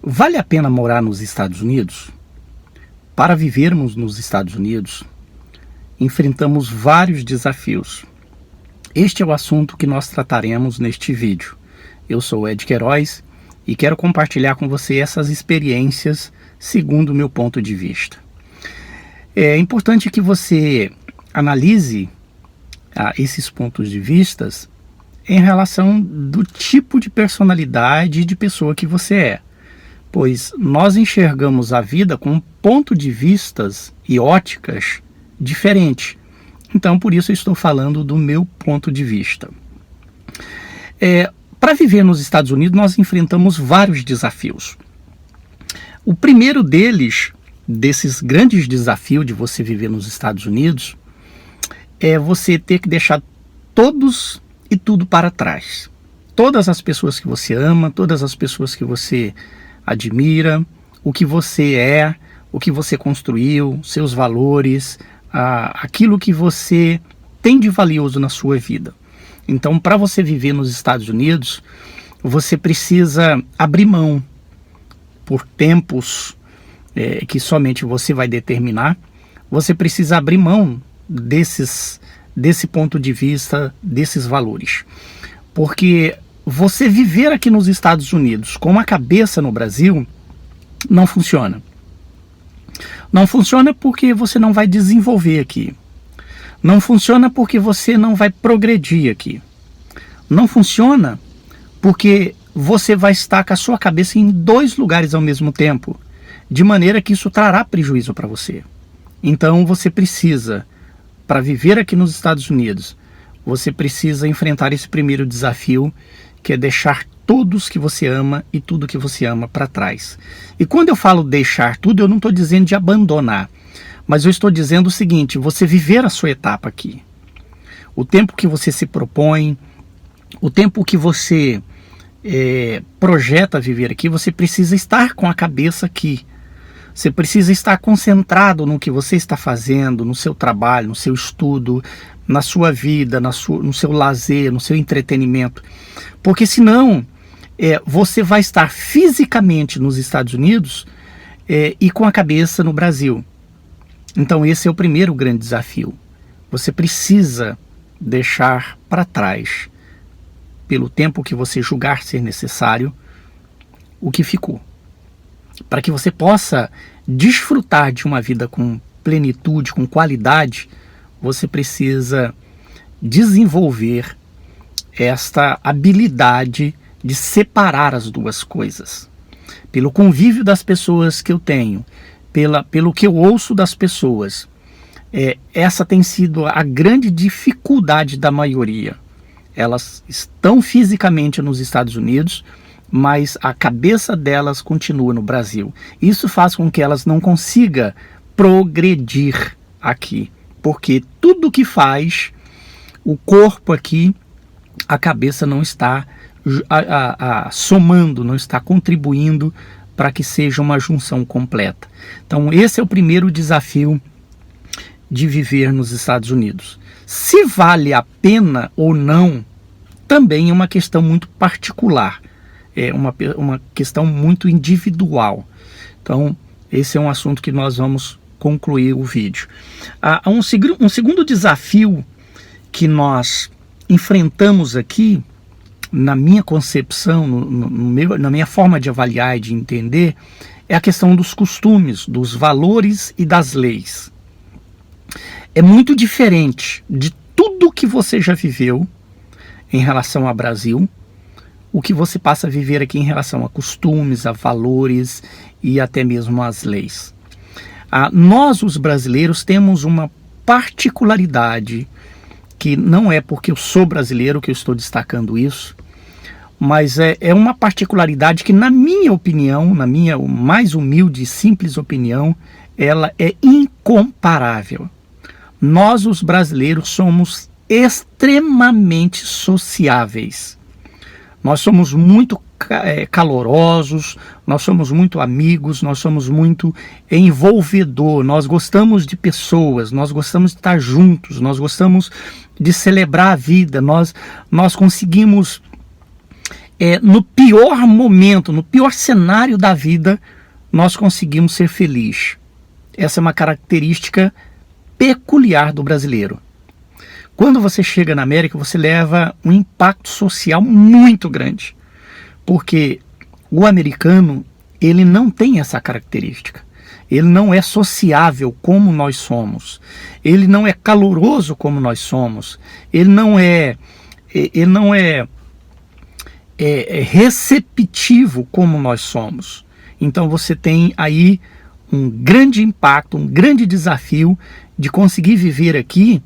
Vale a pena morar nos Estados Unidos? Para vivermos nos Estados Unidos, enfrentamos vários desafios. Este é o assunto que nós trataremos neste vídeo. Eu sou Ed Queiroz e quero compartilhar com você essas experiências segundo o meu ponto de vista. É importante que você analise esses pontos de vista em relação do tipo de personalidade e de pessoa que você é. Pois nós enxergamos a vida com pontos de vistas e óticas diferentes. Então, por isso eu estou falando do meu ponto de vista. Para viver nos Estados Unidos, nós enfrentamos vários desafios. O primeiro desses grandes desafios de você viver nos Estados Unidos, é você ter que deixar todos e tudo para trás. Todas as pessoas que você ama, todas as pessoas que você admira, o que você é, o que você construiu, seus valores, aquilo que você tem de valioso na sua vida. Então, para você viver nos Estados Unidos, você precisa abrir mão por tempos que somente você vai determinar. Você precisa abrir mão desse ponto de vista, desses valores. Porque você viver aqui nos Estados Unidos com uma cabeça no Brasil não funciona. Não funciona porque você não vai desenvolver aqui. Não funciona porque você não vai progredir aqui. Não funciona porque você vai estar com a sua cabeça em dois lugares ao mesmo tempo, de maneira que isso trará prejuízo para você. Então você precisa, para viver aqui nos Estados Unidos, você precisa enfrentar esse primeiro desafio, que é deixar todos que você ama e tudo que você ama para trás. E quando eu falo deixar tudo, eu não estou dizendo de abandonar, mas eu estou dizendo o seguinte: você viver a sua etapa aqui. O tempo que você se propõe, o tempo que você projeta viver aqui, você precisa estar com a cabeça aqui. Você precisa estar concentrado no que você está fazendo, no seu trabalho, no seu estudo, na sua vida, no seu lazer, no seu entretenimento. Porque senão, você vai estar fisicamente nos Estados Unidos e com a cabeça no Brasil. Então esse é o primeiro grande desafio. Você precisa deixar para trás, pelo tempo que você julgar ser necessário, o que ficou. Para que você possa desfrutar de uma vida com plenitude, com qualidade, você precisa desenvolver esta habilidade de separar as duas coisas. Pelo convívio das pessoas que eu tenho, pelo que eu ouço das pessoas, essa tem sido a grande dificuldade da maioria. Elas estão fisicamente nos Estados Unidos, mas a cabeça delas continua no Brasil. Isso faz com que elas não consigam progredir aqui, porque tudo que faz, o corpo aqui, a cabeça não está somando, não está contribuindo para que seja uma junção completa. Então esse é o primeiro desafio de viver nos Estados Unidos. Se vale a pena ou não, também é uma questão muito particular. É uma questão muito individual. Então, esse é um assunto que nós vamos concluir o vídeo. Um segundo desafio que nós enfrentamos aqui, na minha concepção, na minha forma de avaliar e de entender, é a questão dos costumes, dos valores e das leis. É muito diferente de tudo que você já viveu em relação ao Brasil, o que você passa a viver aqui em relação a costumes, a valores e até mesmo as leis. Nós, os brasileiros, temos uma particularidade, que não é porque eu sou brasileiro que eu estou destacando isso, mas é uma particularidade que, na minha opinião, na minha mais humilde e simples opinião, ela é incomparável. Nós, os brasileiros, somos extremamente sociáveis. Nós somos muito calorosos, nós somos muito amigos, nós somos muito envolvedor, nós gostamos de pessoas, nós gostamos de estar juntos, nós gostamos de celebrar a vida, nós conseguimos no pior momento, no pior cenário da vida, nós conseguimos ser felizes. Essa é uma característica peculiar do brasileiro. Quando você chega na América, você leva um impacto social muito grande, porque o americano, ele não tem essa característica. Ele não é sociável como nós somos. Ele não é caloroso como nós somos. Ele não é receptivo como nós somos. Então você tem aí um grande impacto, um grande desafio de conseguir viver aqui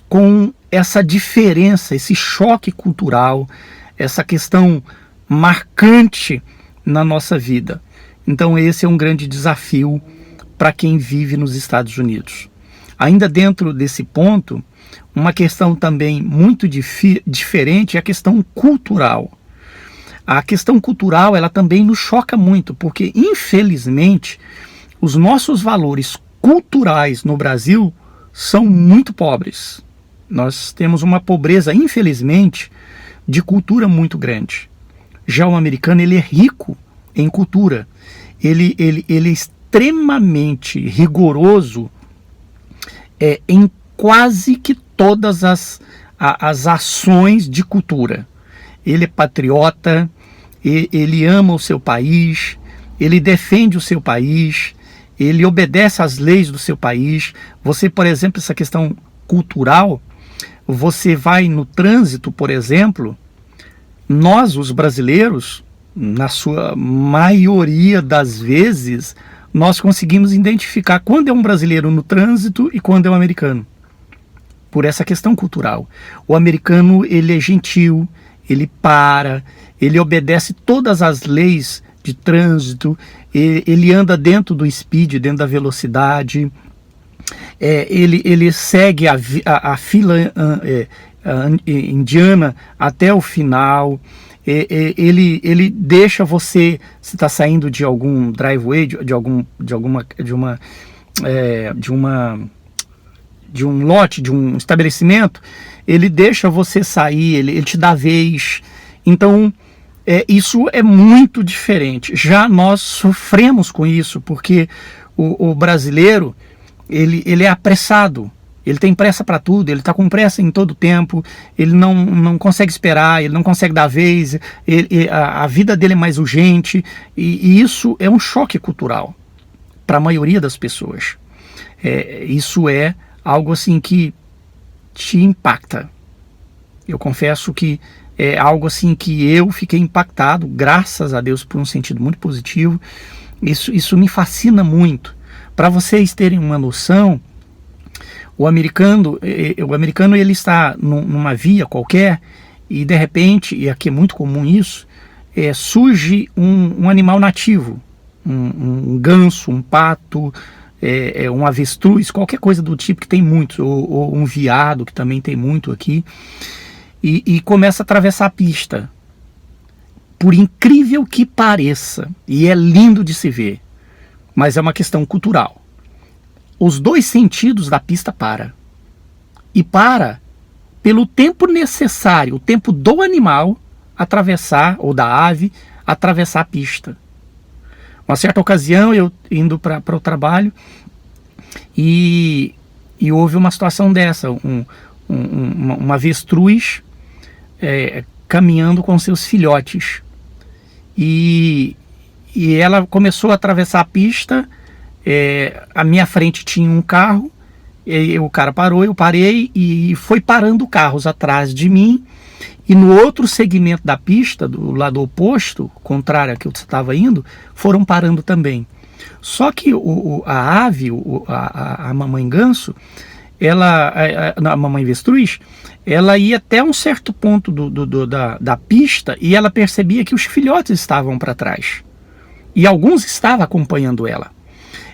com essa diferença, esse choque cultural, essa questão marcante na nossa vida. Então esse é um grande desafio para quem vive nos Estados Unidos. Ainda dentro desse ponto, uma questão também muito diferente é a questão cultural. A questão cultural, ela também nos choca muito, porque infelizmente os nossos valores culturais no Brasil são muito pobres. Nós temos uma pobreza, infelizmente, de cultura muito grande. Já o americano, ele é rico em cultura. Ele é extremamente rigoroso em quase que todas as ações de cultura. Ele é patriota, ele ama o seu país, ele defende o seu país, ele obedece às leis do seu país. Você, por exemplo, essa questão cultural, você vai no trânsito, por exemplo, nós, os brasileiros, na sua maioria das vezes, nós conseguimos identificar quando é um brasileiro no trânsito e quando é um americano, por essa questão cultural. O americano, ele é gentil, ele ele obedece todas as leis de trânsito, ele anda dentro do speed, dentro da velocidade, ele segue a fila indiana até o final. Ele deixa você, se está saindo de algum driveway, de um lote, de um estabelecimento, ele deixa você sair, ele te dá vez. Então isso é muito diferente. Já nós sofremos com isso, porque o brasileiro ele é apressado. Ele tem pressa para tudo, ele está com pressa em todo tempo, ele não consegue esperar, ele não consegue dar vez, a vida dele é mais urgente, e isso é um choque cultural para a maioria das pessoas. Isso é algo assim que te impacta. Eu confesso que é algo assim que eu fiquei impactado, graças a Deus, por um sentido muito positivo. Isso me fascina muito. Para vocês terem uma noção, o americano ele está numa via qualquer e de repente, e aqui é muito comum isso, surge um animal nativo, um ganso, um pato, um avestruz, qualquer coisa do tipo, que tem muito, ou um veado, que também tem muito aqui, e começa a atravessar a pista. Por incrível que pareça, e é lindo de se ver, mas é uma questão cultural. Os dois sentidos da pista e para pelo tempo necessário, o tempo do animal atravessar, ou da ave, atravessar a pista. Uma certa ocasião, eu indo para o trabalho, e houve uma situação dessa, uma avestruz caminhando com seus filhotes, e ela começou a atravessar a pista. À minha frente tinha um carro, o cara parou, eu parei, e foi parando carros atrás de mim, e no outro segmento da pista, do lado oposto, contrário a que eu estava indo, foram parando também. Só que a ave, a mamãe ganso, a mamãe avestruz, ela ia até um certo ponto da pista, e ela percebia que os filhotes estavam para trás, e alguns estavam acompanhando ela.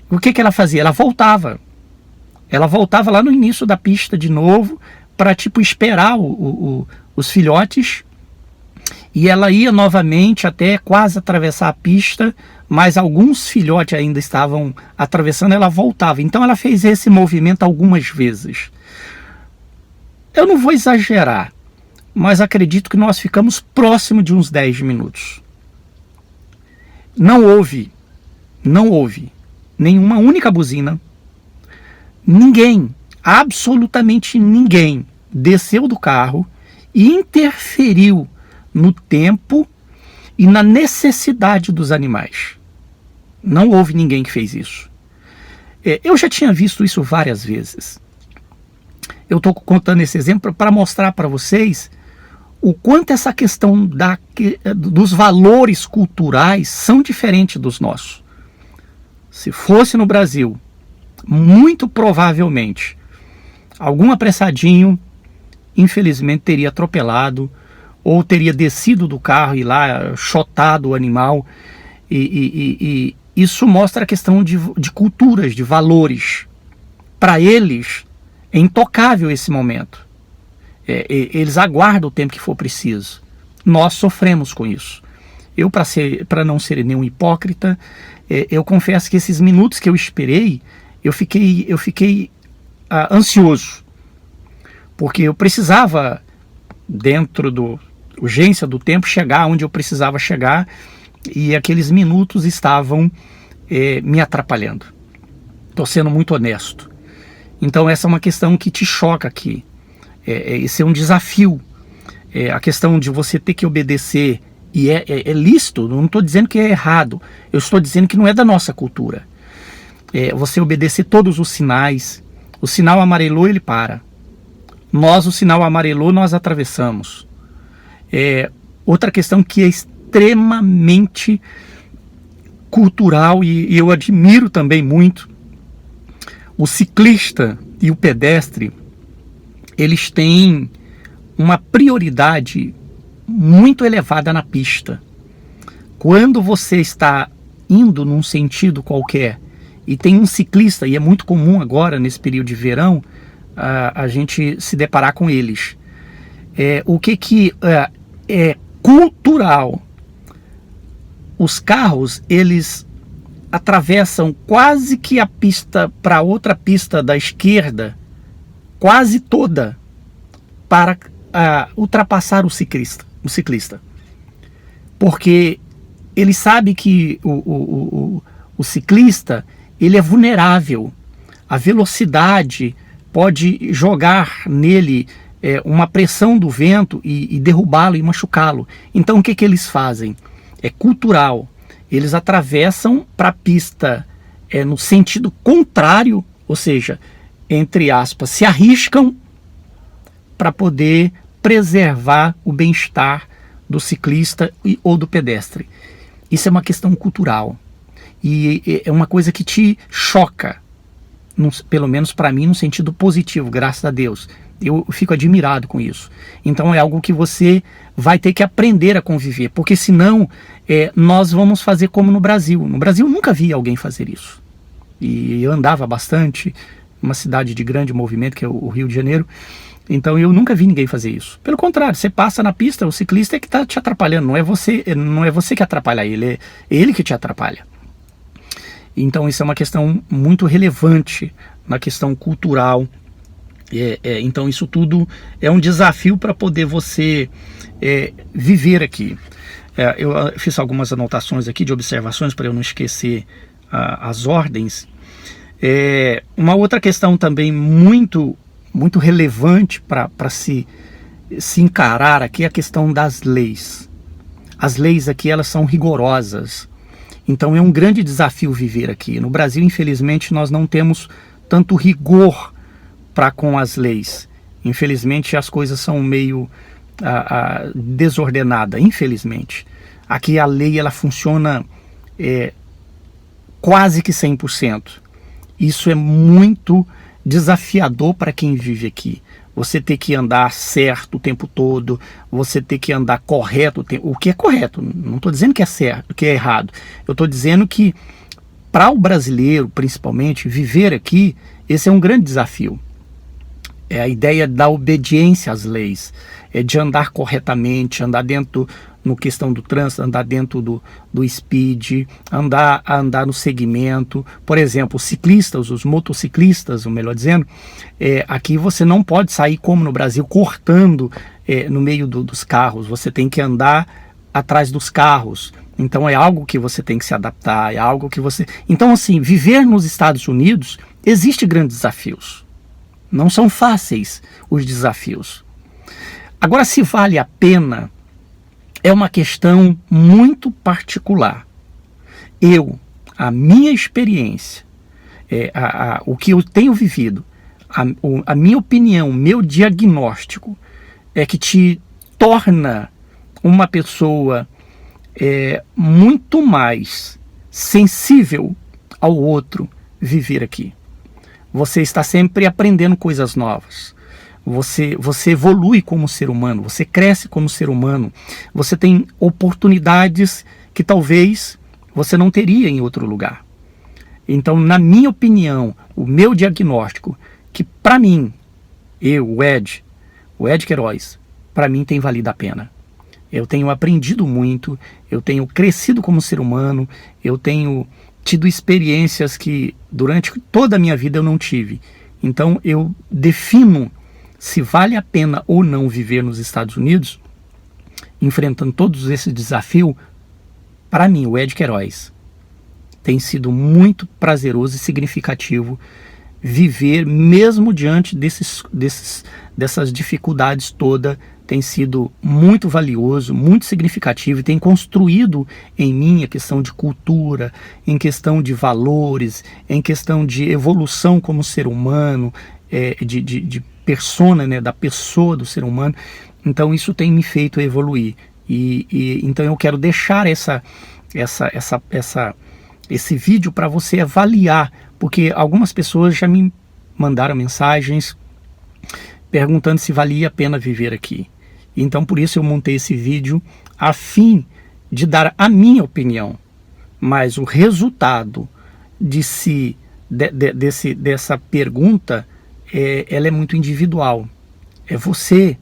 O que ela fazia? Ela voltava lá no início da pista de novo, para esperar os filhotes, e ela ia novamente até quase atravessar a pista, mas alguns filhotes ainda estavam atravessando, ela voltava. Então ela fez esse movimento algumas vezes. Eu não vou exagerar, mas acredito que nós ficamos próximo de uns 10 minutos. Não houve nenhuma única buzina. Ninguém, absolutamente ninguém, desceu do carro e interferiu no tempo e na necessidade dos animais. Não houve ninguém que fez isso. Eu já tinha visto isso várias vezes. Eu estou contando esse exemplo para mostrar para vocês o quanto essa questão dos valores culturais são diferentes dos nossos. Se fosse no Brasil, muito provavelmente, algum apressadinho, infelizmente, teria atropelado ou teria descido do carro e lá chotado o animal. E isso mostra a questão de culturas, de valores. Para eles, é intocável esse momento. Eles aguardam o tempo que for preciso. Nós sofremos com isso. Eu, para não ser nenhum hipócrita, eu confesso que esses minutos que eu esperei, eu fiquei ansioso. Porque eu precisava, dentro da urgência do tempo, chegar onde eu precisava chegar, e aqueles minutos estavam me atrapalhando. Estou sendo muito honesto. Então essa é uma questão que te choca aqui. Esse é um desafio. A questão de você ter que obedecer, e é lícito, não estou dizendo que é errado, eu estou dizendo que não é da nossa cultura. Você obedecer todos os sinais. O sinal amarelou, ele para. O sinal amarelou, nós atravessamos. Outra questão que é extremamente cultural, e eu admiro também muito, o ciclista e o pedestre, eles têm uma prioridade muito elevada na pista. Quando você está indo num sentido qualquer e tem um ciclista, e é muito comum agora nesse período de verão a gente se deparar com eles, o que é cultural. Os carros, eles atravessam quase que a pista para outra pista da esquerda, quase toda, para ultrapassar o ciclista. Porque ele sabe que o ciclista, ele é vulnerável. A velocidade pode jogar nele uma pressão do vento e derrubá-lo e machucá-lo. Então o que eles fazem? É cultural. Eles atravessam para a pista no sentido contrário, ou seja, entre aspas, se arriscam para poder preservar o bem-estar do ciclista ou do pedestre. Isso é uma questão cultural. E é uma coisa que te choca, pelo menos para mim, no sentido positivo, graças a Deus. Eu fico admirado com isso. Então é algo que você vai ter que aprender a conviver, porque senão nós vamos fazer como no Brasil. No Brasil eu nunca vi alguém fazer isso. E eu andava bastante, uma cidade de grande movimento, que é o Rio de Janeiro, então eu nunca vi ninguém fazer isso. Pelo contrário, você passa na pista, o ciclista é que está te atrapalhando, não é você que atrapalha ele, é ele que te atrapalha. Então isso é uma questão muito relevante na questão cultural. Então isso tudo é um desafio para poder você viver aqui. Eu fiz algumas anotações aqui de observações para eu não esquecer as ordens. Uma outra questão também muito relevante para se encarar aqui é a questão das leis. As leis aqui, elas são rigorosas. Então é um grande desafio viver aqui. No Brasil, infelizmente, nós não temos tanto rigor para com as leis. Infelizmente, as coisas são meio desordenadas, infelizmente. Aqui a lei, ela funciona quase que 100%. Isso é muito desafiador para quem vive aqui. Você ter que andar certo o tempo todo, você ter que andar correto, o que é correto, não estou dizendo que é certo, que é errado. Eu estou dizendo que para o brasileiro, principalmente, viver aqui, esse é um grande desafio. É a ideia da obediência às leis, de andar corretamente, andar dentro no questão do trânsito, andar dentro do speed, andar no segmento. Por exemplo, os ciclistas, os motociclistas, ou melhor dizendo, aqui você não pode sair como no Brasil, cortando no meio dos carros. Você tem que andar atrás dos carros. Então é algo que você tem que se adaptar, é algo que você... Então, assim, viver nos Estados Unidos, existe grandes desafios. Não são fáceis os desafios. Agora, se vale a pena, é uma questão muito particular. A minha experiência, o que eu tenho vivido, a minha opinião, meu diagnóstico, é que te torna uma pessoa muito mais sensível ao outro viver aqui. Você está sempre aprendendo coisas novas. Você evolui como ser humano, você cresce como ser humano, você tem oportunidades que talvez você não teria em outro lugar. Então, na minha opinião, o meu diagnóstico, que para mim, o Ed Queiroz, para mim tem valido a pena. Eu tenho aprendido muito, eu tenho crescido como ser humano, eu tenho tido experiências que durante toda a minha vida eu não tive. Então eu defino se vale a pena ou não viver nos Estados Unidos, enfrentando todos esses desafios. Para mim, o Ed Queiroz, tem sido muito prazeroso e significativo viver mesmo diante dessas dificuldades todas. Tem sido muito valioso, muito significativo e tem construído em mim a questão de cultura, em questão de valores, em questão de evolução como ser humano, de persona, né, da pessoa do ser humano. Então isso tem me feito evoluir. Então eu quero deixar esse vídeo para você avaliar, porque algumas pessoas já me mandaram mensagens perguntando se valia a pena viver aqui. Então por isso eu montei esse vídeo a fim de dar a minha opinião, mas o resultado dessa pergunta ela é muito individual. É você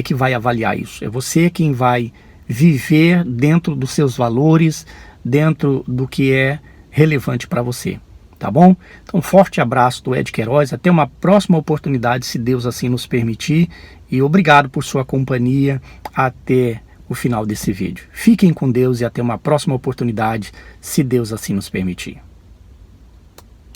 que vai avaliar isso, é você quem vai viver dentro dos seus valores, dentro do que é relevante para você. Tá bom? Então, um forte abraço do Ed Queiroz. Até uma próxima oportunidade, se Deus assim nos permitir. E obrigado por sua companhia até o final desse vídeo. Fiquem com Deus e até uma próxima oportunidade, se Deus assim nos permitir.